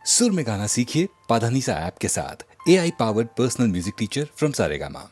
सुर में गाना सीखिए पाधानीसा ऐप के साथ। AI powered personal music teacher from Saregama.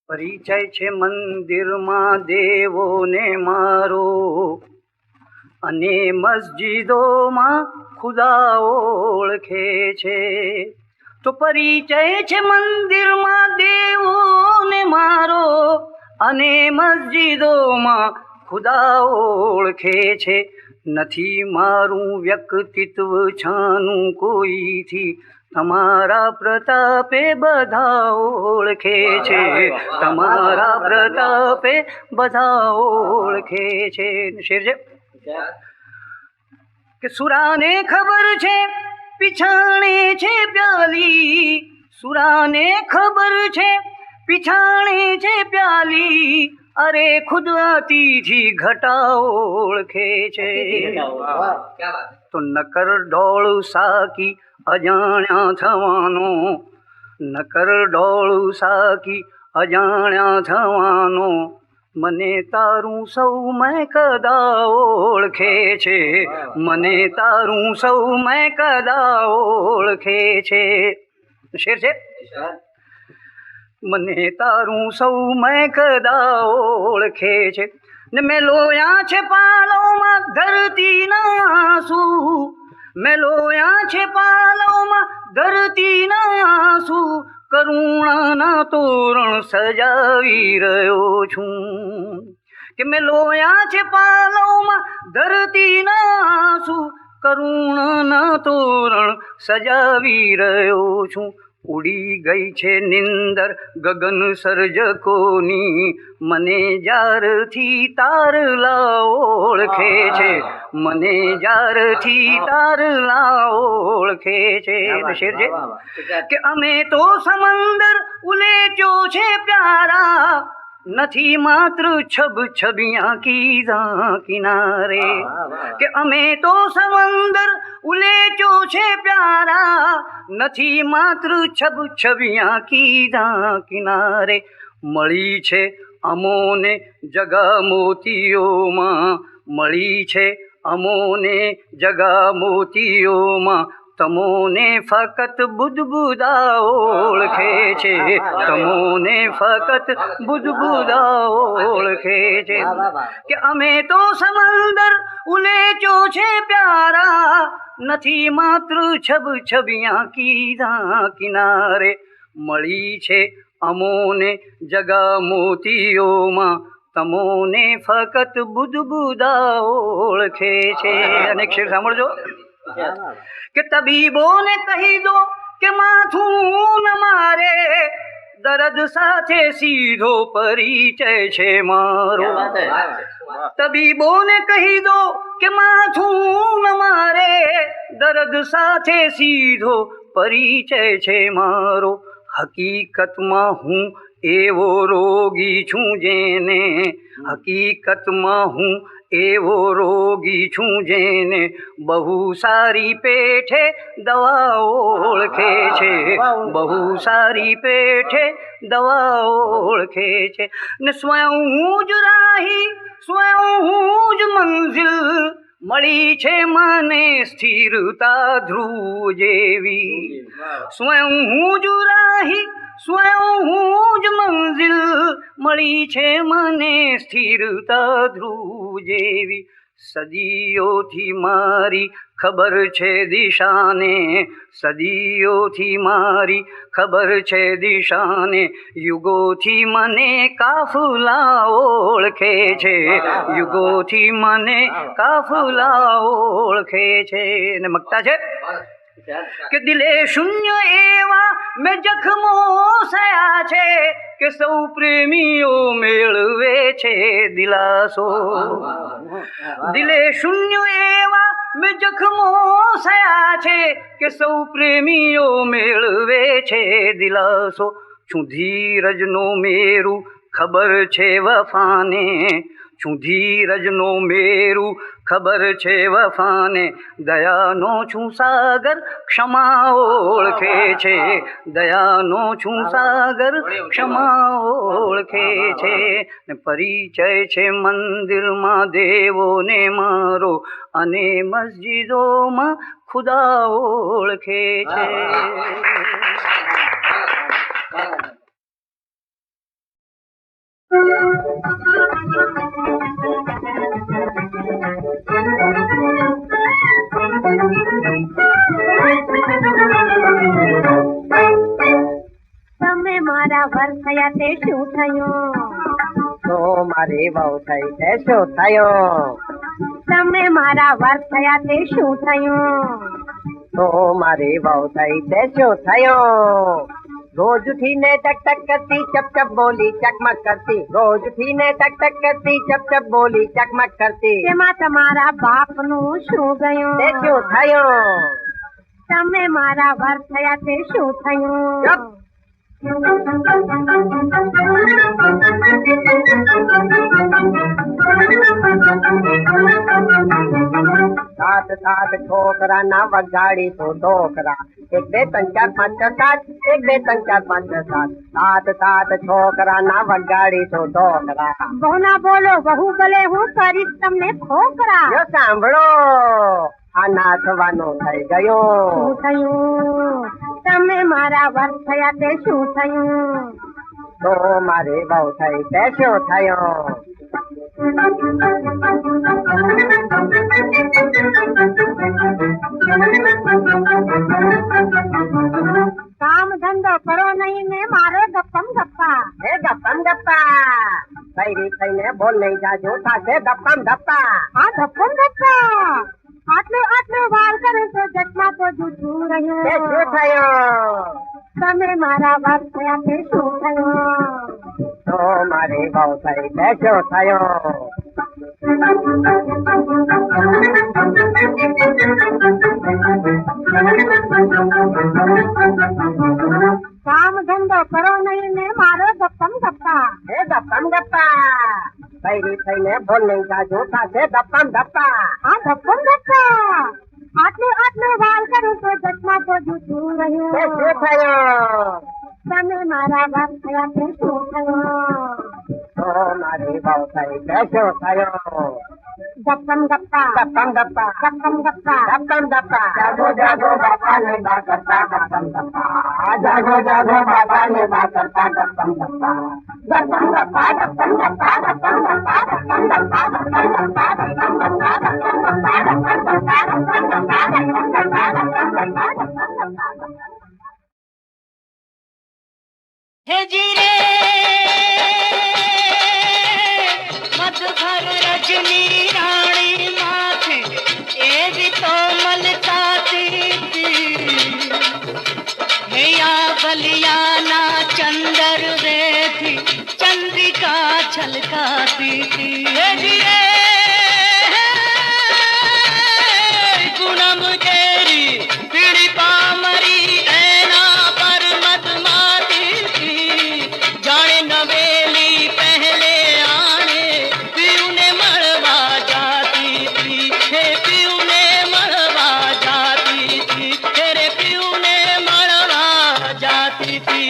પરિચય છે મંદિરમાં દેવોને મારો અને મસ્જિદોમાં ખુદા ઓળખે છે. તો પરિચય છે મંદિરમાં દેવોને મારો અને મસ્જિદોમાં ખુદા ઓળખે છે. નથી મારું વ્યક્તિત્વ છાનું કોઈથી, તમારા પ્રતાપે બધા ઓળખે છે. તમારા પ્રતાપે બધા ઓળખે છે. શેર છે કે સુરાને ખબર છે પીછાણે છે પ્યાલી, સુરાને ખબર છે પીછાણે છે પ્યાલી, અરે ખુદ અતિથી ઘટા ઓળખે છે. તો નકર ડોળ સાકી અજાણ્યા થવાનો, નકર ડોળું સાકી અજાણ્યા થવાનો, મને તારું સૌ મેં કદા ઓળખે છે. મને તારું સૌ મેં કદા ઓળખે છે. શેર છે મને તારું સૌ મેં કદા ઓળખે છે. ને મેં લોયા છે પાલોમાં ધરતીના આંસુ, મેલોયા છે પાલોમાં ધરતીના આંસુ, કરુણાના તોરણ સજાવી રહ્યો છું. કે મેલોયા છે પાલોમાં ધરતીના આંસુ, કરુણાના તોરણ સજાવી રહ્યો છું. ઉડી ગઈ છે નિંદર ગગન સર્જકોની, મને જ્યારથી તારલા ઓળખે છે. મને જ્યારથી તારલા ઓળખે છે. શેર છે કે અમે તો સમંદર ઉલેચ્યો છે પ્યારા, નથી માત્ર છબ છબિયા કીધા કિનારે. કે અમે તો સમંદર ઉલેચ્યો છે પ્યારા, નથી માત્ર છબ છબિયા કીધા કિનારે. મળી છે અમોને જગા મોતીઓમાં, મળી છે અમોને જગા મોતીઓમાં, તમોને ફકત બુદબુદા ઓળખે છે, તમોને ફકત બુદબુદા ઓળખે છે કે અમે તો સમંદર ઉલેચો છે પ્યારા, નથી માત્ર છબ છબિયા કીધા કિનારે, મળી છે અમોને જગા મોતીઓમાં, તમોને ફકત બુદબુદા ઓળખે છે. અને એક શેર સાંભળજો કે તબીબોને કહી દો કે માથું ન મારે, દર્દ સાથે સીધો પરિચય છે મારો. તબીબોને કહી દો કે માથું ન મારે, દર્દ સાથે સીધો પરિચય છે મારો. હકીકતમાં હું એવો રોગી છું જેને, હકીકતમાં હું એવો રોગી છું જેને બહુ સારી પેઠે દવા ઓળખે છે, બહુ સારી પેઠે દવા ઓળખે છે. ને સ્વયં હું જ રાહી, સ્વયં હું જ મંઝિલ, મળી છે મને સ્થિરતા ધ્રુવ જેવી. સ્વયં હું જ રાહી, સ્વયં હું જ મંઝિલ, મળી છે મને સ્થિરતા ધ્રુવ જેવી. સદીઓથી મારી ખબર છે દિશાને, સદીઓથી મારી ખબર છે દિશાને, યુગોથી મને કાફલા ઓળખે છે, યુગોથી મને કાફલા ઓળખે છે. ને મગતા છે કે દિલે શૂન્ય એવા મેં જખમો સયા છે, કે સૌ પ્રેમીઓ મેળવે છે દિલાસો. દિલે શૂન્ય એવા મેં જખમો સયા છે, કે સૌ પ્રેમીઓ મેળવે છે દિલાસો. છું ધીરજનો મેરુ ખબર છે વફાને, છું ધીરજનો મેરુ ખબર છે વફાને, દયાનો છું સાગર ક્ષમા ઓળખે છે, દયાનો છું સાગર ક્ષમા ઓળખે છે. ને પરિચય છે મંદિરમાં દેવોને મારો, અને મસ્જિદોમાં ખુદા ઓળખે છે. તમે મારા વર થયા તે શું થયું? તો મારી વહુ થઈ તે શું થયું? તમે મારા વર થયા તે શું થયું? તો મારી વહુ થઈ તે શું થયું? રોજ ઉઠીને ટક ટક કરતી, ચપ ચપ બોલી ચકમક કરતી, રોજ ઉઠીને ટક ટક કરતી, ચપ ચપ બોલી ચકમક કરતી. તેમાં તમારા બાપનું શું ગયું? તે શું થયું? તમે મારા વર થયા તે શું થયું? ચપ. સાત સાત છોકરા ના વગાડી તો ઢોકરા, એક બે ત્રણ ચાર પાંચ છ સાત, એક બે ત્રણ ચાર પાંચ છ સાત, સાત સાત છોકરા ના વગાડી તો ઢોકરા. બહુ ના બોલો, બહુ ભલે હું કરીશ તમને ખોકરા. જો સાંભળો, આ નાચવાનું થઈ ગયું. શું થયું? તમે મારા વર થયા તે શું થયું? તો મારી વહુ થઈ તે શું થયું? કામ ધંધો કરો નહીં ને મારો ગપ્પમ ગપ્પા. હે ગપ્પમ ગપ્પા, બૈરી થઈને બોલ નહીં જાજો, થશે ગપ્પમ ગપ્પા. હા ગપ્પમ ગપ્પા. આટલું આટલું વાર કરે તો જગમાં તો જૂઠું તે રહ્યું. શું થયું? તમે મારા વર થયા તે શું થયું? તો મારી વહુ થઈ તે શું થયું? કામ ધંધો કરો નહીં ને મારો ગપ્પમ ગપ્પા. હે ગપ્પમ ગપ્પા, બૈરી થઈને બોલ નહીં જાજો, થશે ગપ્પમ ગપ્પા. હા ગપ્પમ ગપ્પા. આટલું આટલું વાર કરું તો જગમાં તો જૂઠું તે શું રહ્યું. થયું? તમે મારા વર થયા તે શું થયું? તો મારી વહુ થઈ તે શું થયું? गप्पम गप्पा गप्पम गप्पा गप्पम गप्पा गप्पम गप्पा जागो जागो बाबा ने बात करता गप्पम गप्पा जागो जागो बाबा ने बात करता गप्पम गप्पा गप्पम गप्पा गप्पम गप्पा गप्पम गप्पा गप्पम गप्पा गप्पम गप्पा गप्पम गप्पा गप्पम गप्पा गप्पम गप्पा गप्पम गप्पा गप्पम गप्पा गप्पम गप्पा हे जी रे मधुकर रजनी रानी माथे एवी तो मलकाती थी हैया बलियाना चंदर थी चंद्रिका छलकाती थी हे जी रे पूनम तेरी पीड़ी पामरी ऐना पर मधुमाती थी जाने नवेली पहले आने पीऊ ने मरवा जाती थी हे पीऊ ने मरवा जाती थी तेरे पीऊ ने मरवा जाती थी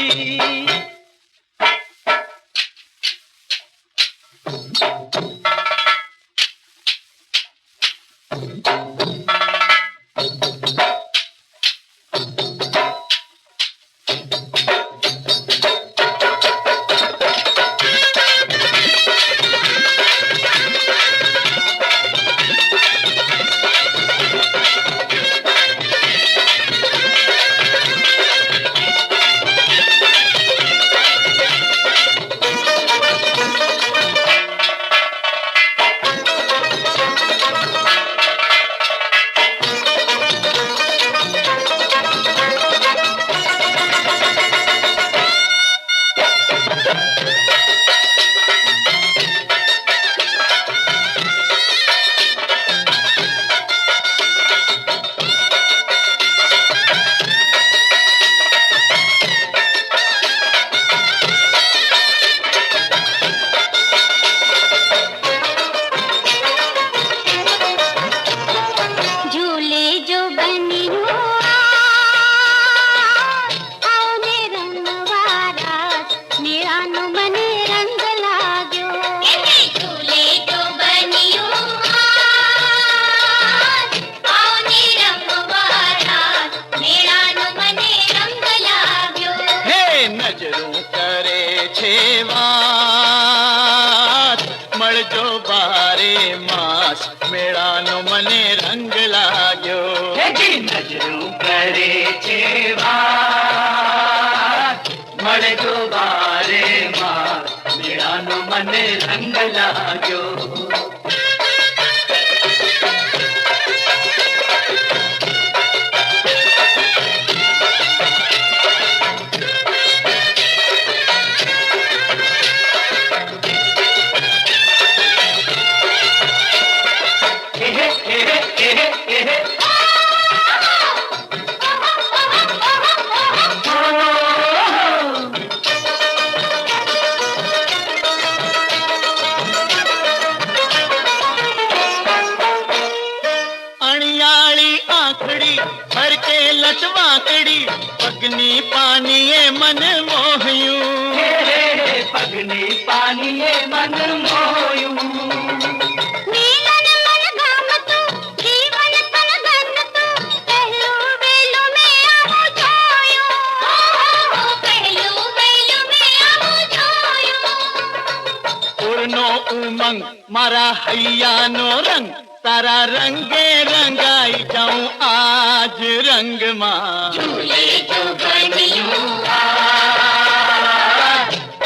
मारा हैया नो रंग तारा रंगे रंगाई जाऊं आज रंग मां झूले जो बनियूं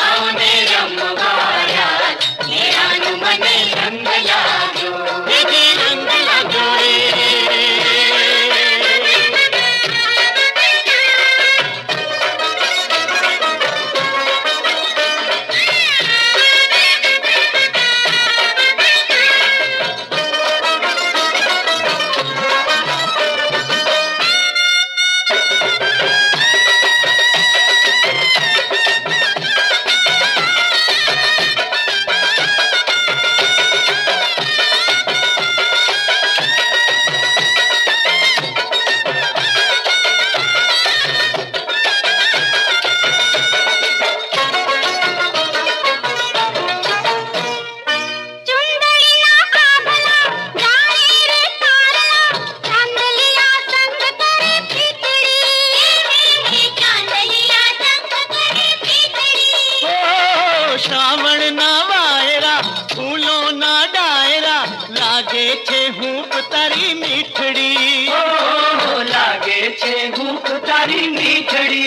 आने रंगवाया मेरा नु मने रंग लागो दीदी रंग लागो छड़ी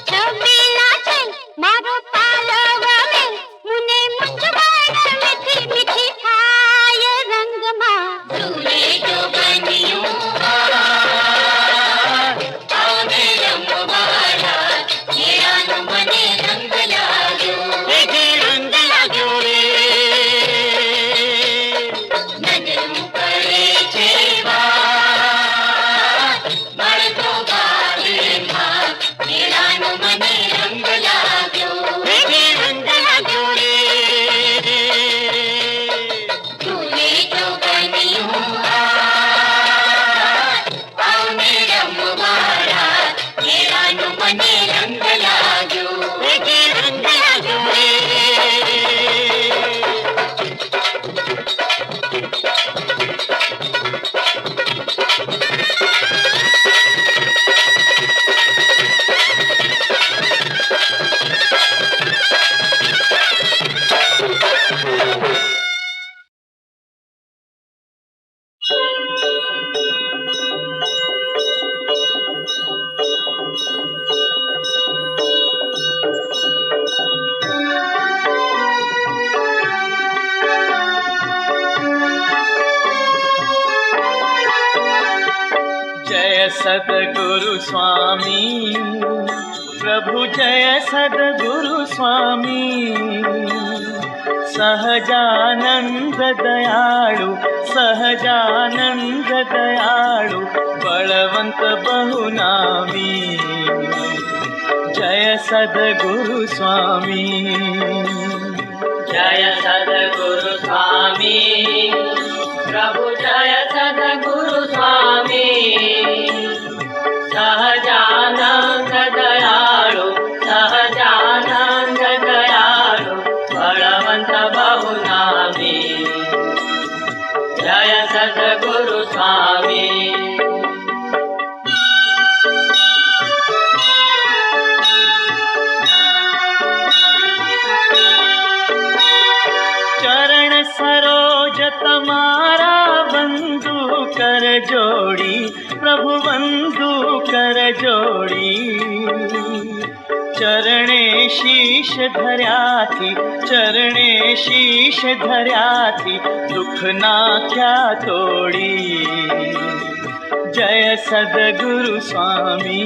छबीला छे मारो पालव में मुने मुछवाड़ मीठी मीठी आय रंग मा झूले जो बनियो आने रमवाड़ा मेरा नु मने रंग लागो रंग लाग्यो रे नजर करे छेवा मर्दो बारे मां मेरा नु मने रंग लागो रंग लाग्यो रे झूले जो बनियो आने रमवाड़ा मेरा नु मने रंग लागो रंग लाग्यो रे जय सद्गुरु स्वामी प्रभु जय सद्गुरु स्वामी सहजानंद दयाळु सहजानंद दयाळु बलवंत बहुनामी जय सद्गुरु स्वामी जय सद्गुरु स्वामी प्रभु जय सद्गुरु स्वामी सहजानंद दयाळु सहजानंद दयाळु बलवंत बहुनामी जय सद्गुरु स्वामी चरण सरोज तमारा बंधु कर जोड़ी प्रभु बंधु कर जोड़ी चरणे शीश धर्याथी चरणे शीश धर्याथी दुख नाख्या तोड़ी जय सद्गुरु स्वामी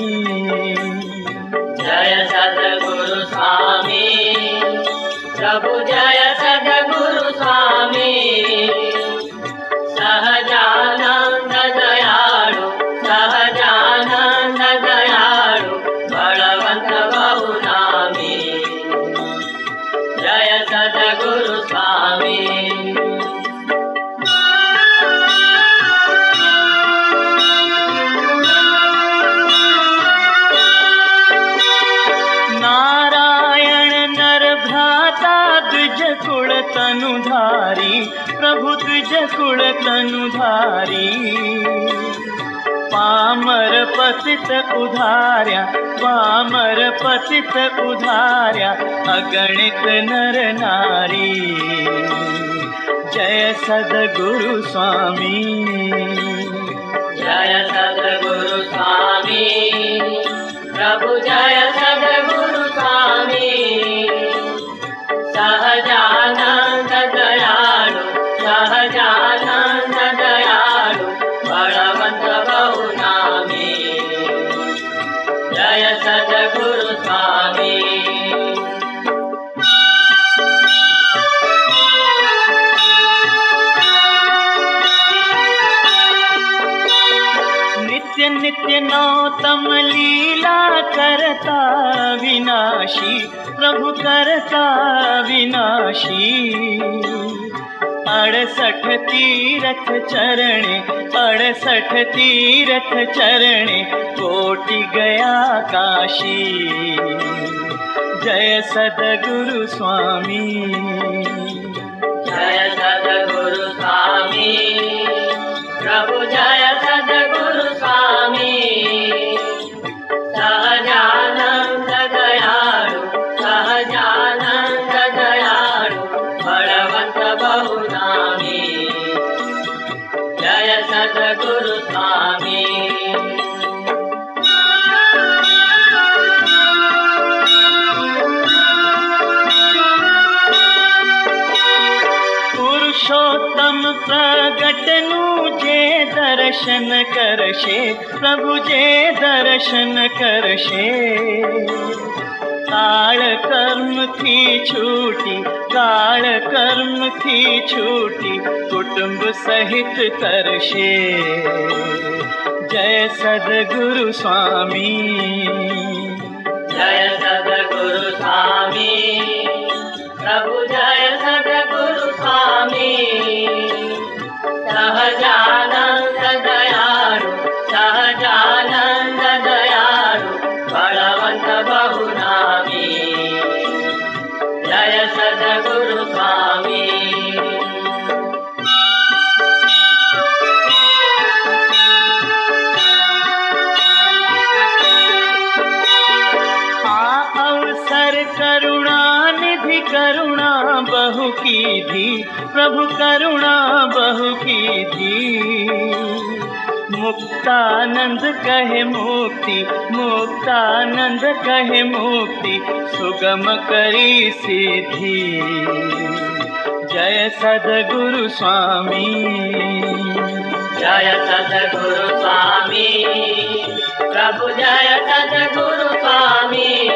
जय सद्गुरु स्वामी प्रभु जय सद्गुरु स्वामी सहजानंद दयाळु सहजानंद दयाळु बलवंत बहुनामी जय सद्गुरु स्वामी नारायण नर भ्राता द्विज कुल तनुधारी प्रभु द्विज कुल तनुधारी पामर पतित उधार्या पामर पतित उधार्या अगणित नर नारी जय सद्गुरु स्वामी जय सद्गुरु स्वामी प्रभु जय सद्गुरु स्वामी सहजानंद दयाळु सहजानंद दयाळु बलवंत बहुनामी जय सद्गुरु स्वामी नित्य नित्य नौतम लीला करता विनाशी प्रभु करता विनाशी 68 तीरथ चरणे 68 तीरथ चरणे कोटि गया काशी जय सद्गुरु स्वामी जय सद्गुरु स्वामी प्रभु जय सद्गुरु स्वामी सहजानंद दयाळु सहजानंद दयाळु बलवंत बहुनामी जय सद्गुरु स्वामी તમ પ્રગટનું જે દર્શન કરશે, પ્રભુ જે દર્શન કરશે, કાળ કર્મથી છૂટી, કાળ કર્મથી છૂટી કુટુંબ સહિત કરશે જય સદગુરુ સ્વામી, જય સદગુરુ સ્વામી, પ્રભુ જય સદગુરુ સ્વામી, સહજાનંદ દયાળુ, સહજાનંદ દયાળુ, બળવંત બહુ નામી, જય સદગુરુ સ્વામી. करुणा निधि करुणा बहु कीधी, प्रभु करुणा बहु कीधी, मुक्तानंद कहे मुक्ति, मुक्तानंद कहे मुक्ति सुगम करी सिद्धि जय सद्गुरु स्वामी, जय सद्गुरु स्वामी, प्रभु जय सद्गुरु स्वामी,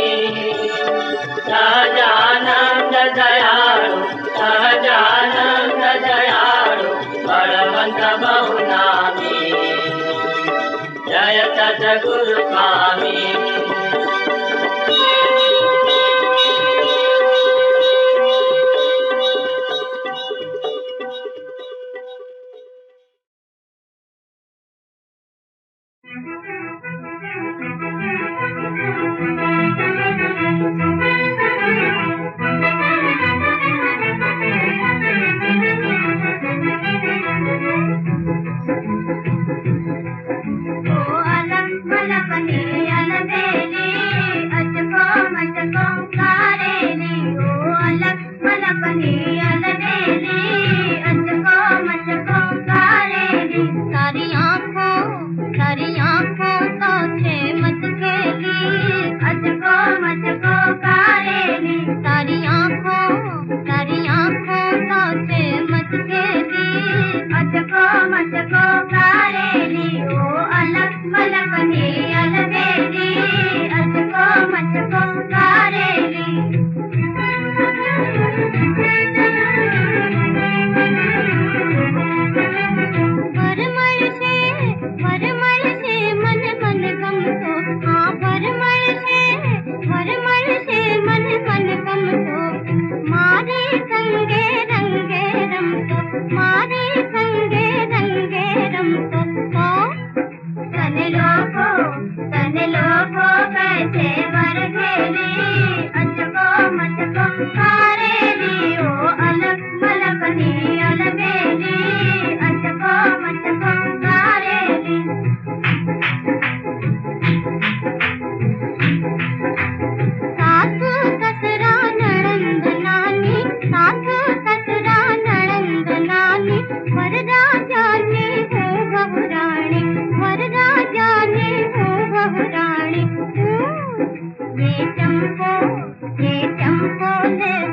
सहजानंद दयाळु, सहजानंद दयाळु, बळवंत बहु नामी, जय सद्गुरु स्वामी. ये चंपो